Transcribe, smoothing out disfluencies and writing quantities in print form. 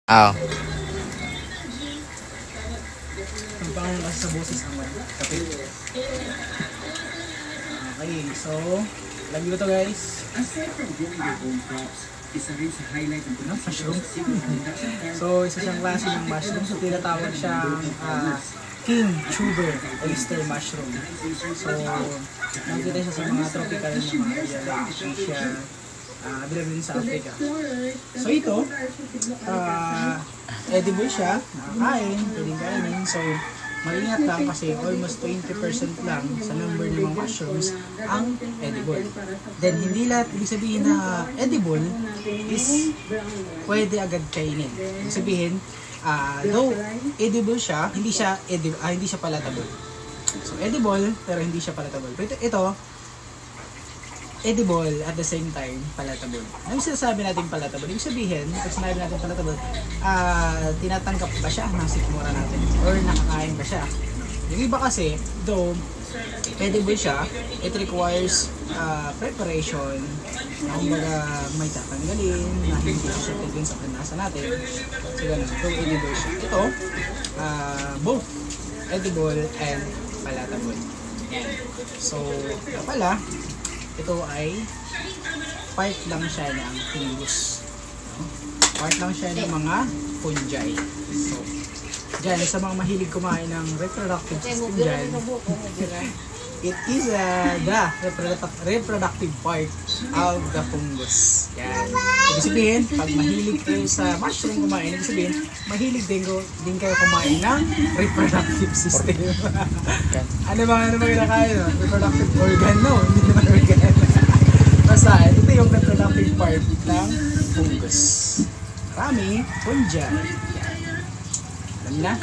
Ah, Ang pangalan kasi sa boses naman. Kapit. Okay, so lagi ko to guys. Aside from growing your own crops, isa rin sa highlight ng Mushroom. So isa siyang klase ng mushroom. So tinatawag siyang king tuber oyster mushroom. So nakikita siya sa mga tropical na mga area like Asia, available din sa Africa. So ito, edible siya, nakakain, pwedeng kainin. So mag-ingat lang kasi almost 20% lang sa number ng mga mushrooms ang edible. Then hindi lahat, ibig sabihin na edible is pwede agad kainin. Ibig sabihin, though edible siya, hindi siya palatable. So edible pero hindi siya palatable. Pero ito edible at the same time palatable. Ano yung sinasabi natin palatable? Ibig sabihin, pag sinabi natin palatable, tinatanggap ba siya ng sikmura natin? Or nakakain ba siya? Yung iba kasi, though edible siya, it requires preparation na kumbaga may tatanggalin, na hindi susunod din sa panasa natin. So ganun, though edible siya. Ito, both edible and palatable. So, pala, ito ay part lang siya ng fungus. Part lang siya ng mga fungi. So, dyan, sa mga mahilig kumain ng reproductive system dyan, it is the reproductive part of the fungus. Yan. Ibig sabihin, pag mahilig kayo sa mushroom kumain, ibig sabihin, mahilig din kayo kumain ng reproductive system. ano ba kinakain? No? Reproductive organ? No, hindi naman organ. Basta, ito yung reproductive part ng fungus. Marami, fungi. Yan. Alam na?